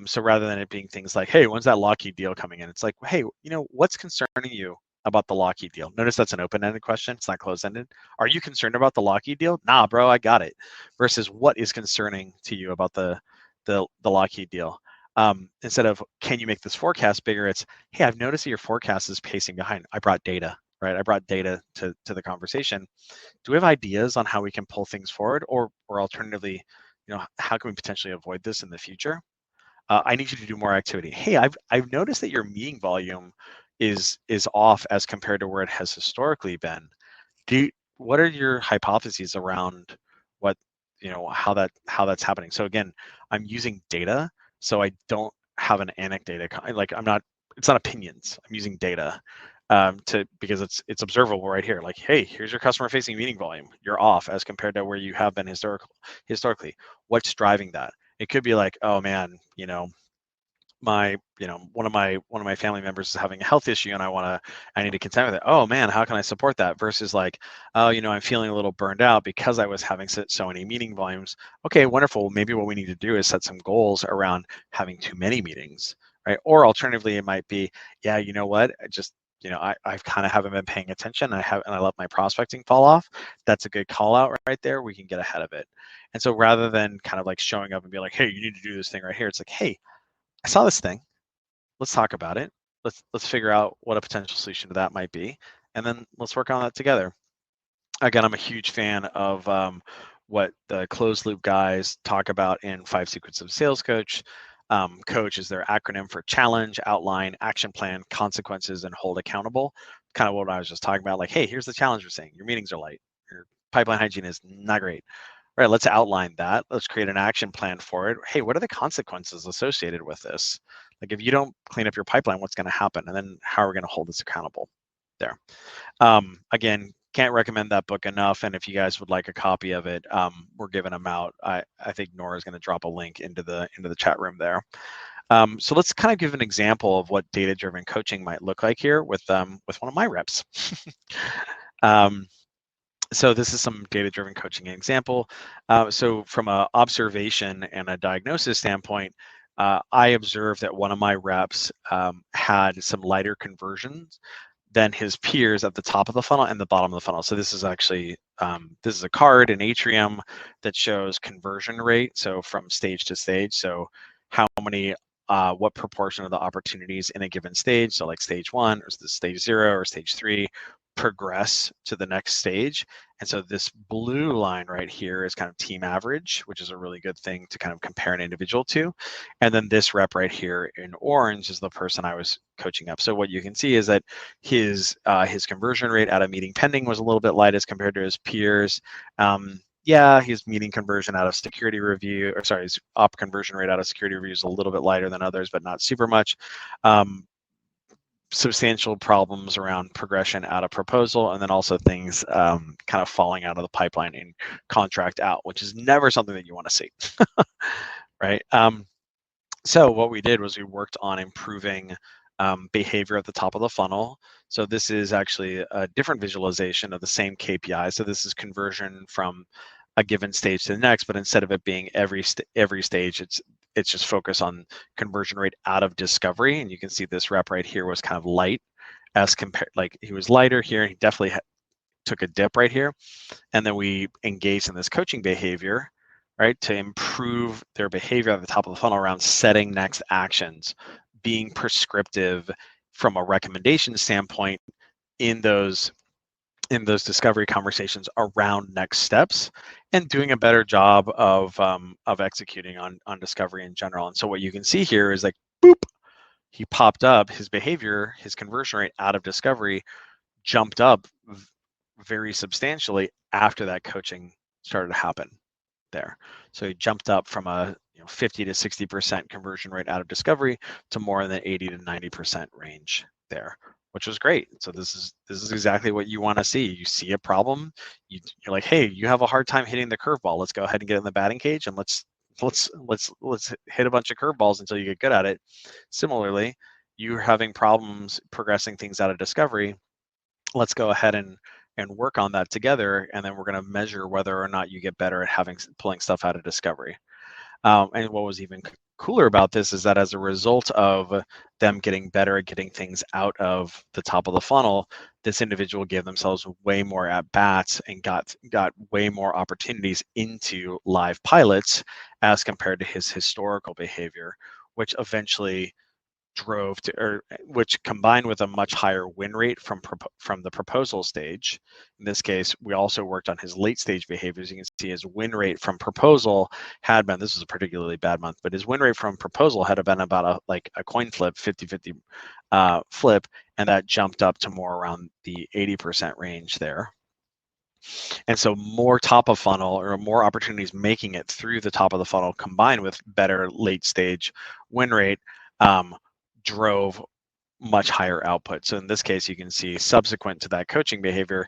So rather than it being things like, hey, when's that Lockheed deal coming in? It's like, hey, what's concerning you about the Lockheed deal? Notice that's an open-ended question. It's not closed-ended. Are you concerned about the Lockheed deal? Nah, bro, I got it. Versus what is concerning to you about the Lockheed deal? Instead of, can you make this forecast bigger? It's, hey, I've noticed that your forecast is pacing behind. I brought data, right? I brought data to the conversation. Do we have ideas on how we can pull things forward, or alternatively, how can we potentially avoid this in the future? I need you to do more activity. Hey, I've noticed that your meeting volume is off as compared to where it has historically been. What are your hypotheses around what, how that's happening? So again, I'm using data, so I don't have an anecdote. Like it's not opinions. I'm using data because it's observable right here. Like, hey, here's your customer facing meeting volume. You're off as compared to where you have been historically. What's driving that? It could be like, oh man, one of my family members is having a health issue and I need to contend with it. Oh man, how can I support that? Versus like, oh, I'm feeling a little burned out because I was having so many meeting volumes. Okay, wonderful. Maybe what we need to do is set some goals around having too many meetings, right? Or alternatively, it might be, yeah, you know what? I kind of haven't been paying attention. And I let my prospecting fall off. That's a good call out right there. We can get ahead of it. And so rather than kind of like showing up and be like, hey, you need to do this thing right here, it's like, hey, I saw this thing. Let's talk about it. Let's figure out what a potential solution to that might be, and then let's work on that together. Again, I'm a huge fan of what the closed loop guys talk about in 5 Sequences of Sales Coach. Coach is their acronym for challenge, outline, action plan, consequences, and hold accountable. Kind of what I was just talking about. Like, hey, here's the challenge we're saying. Your meetings are light. Your pipeline hygiene is not great. All right, let's outline that. Let's create an action plan for it. Hey, what are the consequences associated with this? Like if you don't clean up your pipeline, what's going to happen? And then how are we going to hold this accountable? There. Again, can't recommend that book enough. And if you guys would like a copy of it, we're giving them out. I think Nora's going to drop a link into the chat room there. So let's kind of give an example of what data-driven coaching might look like here with one of my reps. So this is some data-driven coaching example. So from an observation and a diagnosis standpoint, I observed that one of my reps had some lighter conversions than his peers at the top of the funnel and the bottom of the funnel. So this is actually, this is a card in Atrium that shows conversion rate. So from stage to stage. So how many, what proportion of the opportunities in a given stage, so like stage 1 or stage 0 or stage 3, progress to the next stage. And so this blue line right here is kind of team average, which is a really good thing to kind of compare an individual to. And then this rep right here in orange is the person I was coaching up. So what you can see is that his conversion rate out of meeting pending was a little bit light as compared to his peers. Yeah, his meeting conversion out of security review, or sorry, his op conversion rate out of security review is a little bit lighter than others, but not super much. Substantial problems around progression out of proposal, and then also things kind of falling out of the pipeline in contract out, which is never something that you want to see, right? So what we did was we worked on improving behavior at the top of the funnel. So this is actually a different visualization of the same KPI. So this is conversion from a given stage to the next, but instead of it being every stage, it's just focused on conversion rate out of discovery. And you can see this rep right here was kind of light as compared, like he was lighter here, and he definitely took a dip right here. And then we engaged in this coaching behavior, right, to improve their behavior at the top of the funnel around setting next actions, being prescriptive from a recommendation standpoint in those discovery conversations around next steps, and doing a better job of executing on discovery in general. And so what you can see here is like, boop, he popped up, his behavior, his conversion rate out of discovery jumped up very substantially after that coaching started to happen there. So he jumped up from a 50 to 60% conversion rate out of discovery to more in the 80 to 90% range there, which was great. So this is exactly what you want to see. You see a problem, you're like, hey, you have a hard time hitting the curveball. Let's go ahead and get in the batting cage and let's hit a bunch of curveballs until you get good at it. Similarly, you're having problems progressing things out of discovery. Let's go ahead and work on that together, and then we're going to measure whether or not you get better at pulling stuff out of discovery. And what was even cooler about this is that as a result of them getting better at getting things out of the top of the funnel, this individual gave themselves way more at bats and got way more opportunities into live pilots as compared to his historical behavior, which eventually drove to, or which combined with a much higher win rate from the proposal stage. In this case, we also worked on his late stage behaviors. You can see his win rate from proposal had been, this was a particularly bad month, but his win rate from proposal had been about a coin flip, 50-50 flip, and that jumped up to more around the 80% range there. And so more top of funnel, or more opportunities making it through the top of the funnel, combined with better late stage win rate, drove much higher output. So in this case, you can see subsequent to that coaching behavior,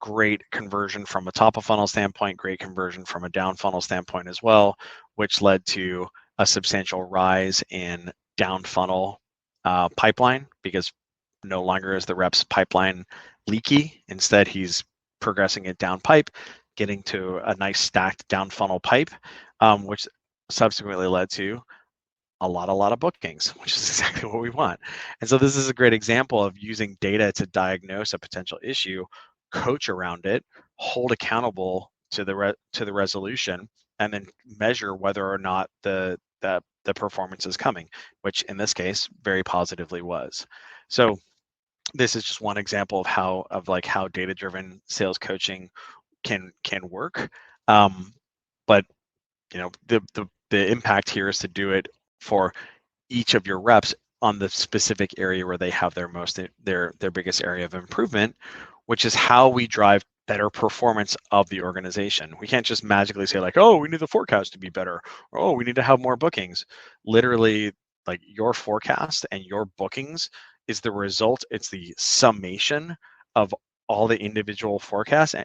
great conversion from a top of funnel standpoint, great conversion from a down funnel standpoint as well, which led to a substantial rise in down funnel pipeline, because no longer is the rep's pipeline leaky. Instead, he's progressing it down pipe, getting to a nice stacked down funnel pipe, which subsequently led to a lot of bookings, which is exactly what we want. And so this is a great example of using data to diagnose a potential issue, coach around it, hold accountable to the resolution, and then measure whether or not the performance is coming, which in this case very positively was. So this is just one example of how data-driven sales coaching can work. But the impact here is to do it for each of your reps on the specific area where they have their biggest area of improvement, which is how we drive better performance of the organization. We can't just magically say like, oh, we need the forecast to be better, or oh, we need to have more bookings. Literally, like, your forecast and your bookings is the result. It's the summation of all the individual forecasts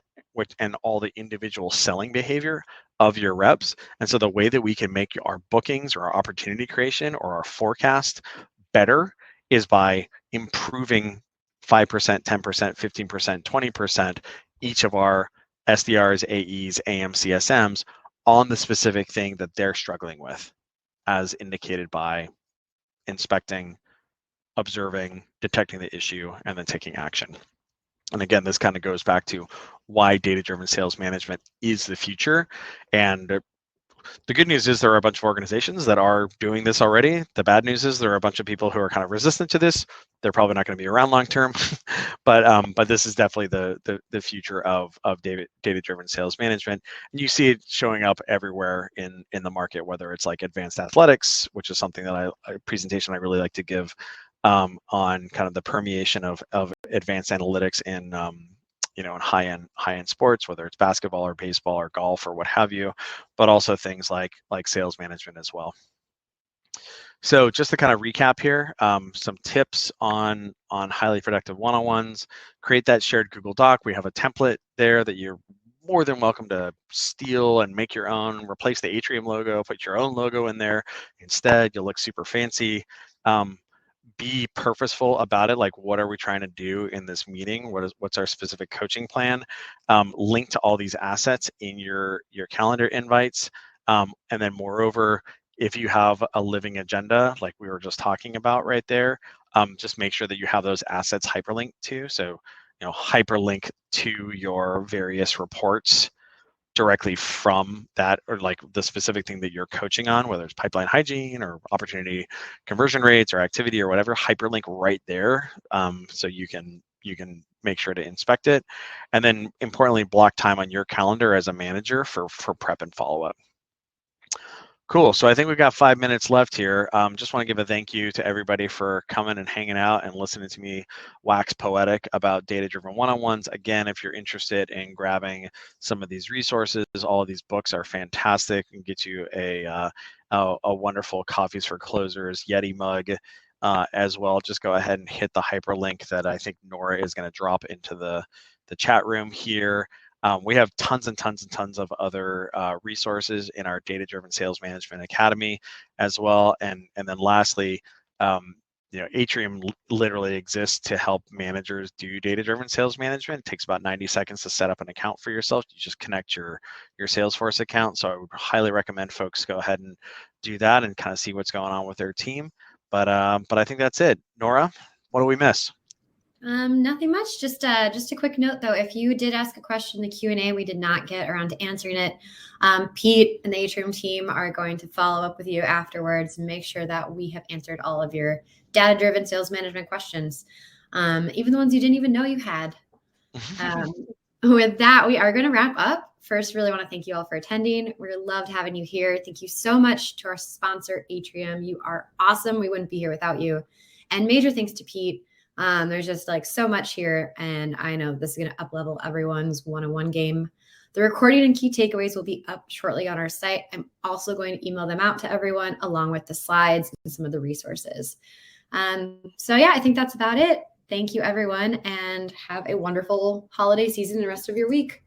and all the individual selling behavior of your reps. And so the way that we can make our bookings or our opportunity creation or our forecast better is by improving 5%, 10%, 15%, 20% each of our SDRs, AEs, AM, CSMs on the specific thing that they're struggling with, as indicated by inspecting, observing, detecting the issue, and then taking action. And again, this kind of goes back to why data-driven sales management is the future. And the good news is there are a bunch of organizations that are doing this already. The bad news is there are a bunch of people who are kind of resistant to this. They're probably not going to be around long term, but this is definitely the future of data-driven sales management. And you see it showing up everywhere in the market, whether it's like advanced athletics, which is something that a presentation I really like to give on kind of the permeation of advanced analytics in in high-end sports, whether it's basketball or baseball or golf or what have you, but also things like sales management as well. So just to kind of recap here, some tips on highly productive one-on-ones. Create that shared Google Doc. We have a template there that you're more than welcome to steal and make your own. Replace the Atrium logo, put your own logo in there instead. You'll look super fancy. Be purposeful about it. Like, what are we trying to do in this meeting? What's our specific coaching plan? Link to all these assets in your calendar invites. And then moreover, if you have a living agenda, like we were just talking about right there, just make sure that you have those assets hyperlinked to. So, hyperlink to your various reports directly from that, or like the specific thing that you're coaching on, whether it's pipeline hygiene or opportunity conversion rates or activity or whatever, hyperlink right there, so you can make sure to inspect it, and then importantly, block time on your calendar as a manager for prep and follow up. Cool. So I think we've got 5 minutes left here. Just want to give a thank you to everybody for coming and hanging out and listening to me wax poetic about data-driven one-on-ones. Again, if you're interested in grabbing some of these resources, all of these books are fantastic and get you a wonderful Coffees for Closers Yeti mug as well. Just go ahead and hit the hyperlink that I think Nora is going to drop into the chat room here. We have tons and tons and tons of other resources in our Data-Driven Sales Management Academy as well. And then lastly, Atrium literally exists to help managers do data-driven sales management. It takes about 90 seconds to set up an account for yourself. You just connect your Salesforce account. So I would highly recommend folks go ahead and do that and kind of see what's going on with their team. But I think that's it. Nora, what do we miss? Nothing much. Just a quick note, though. If you did ask a question in the Q&A, we did not get around to answering it. Pete and the Atrium team are going to follow up with you afterwards and make sure that we have answered all of your data-driven sales management questions, even the ones you didn't even know you had. With that, we are going to wrap up. First, really want to thank you all for attending. We loved having you here. Thank you so much to our sponsor, Atrium. You are awesome. We wouldn't be here without you. And major thanks to Pete. There's just like so much here, and I know this is going to up-level everyone's one-on-one game. The recording and key takeaways will be up shortly on our site. I'm also going to email them out to everyone along with the slides and some of the resources. So yeah, I think that's about it. Thank you, everyone, and have a wonderful holiday season and the rest of your week.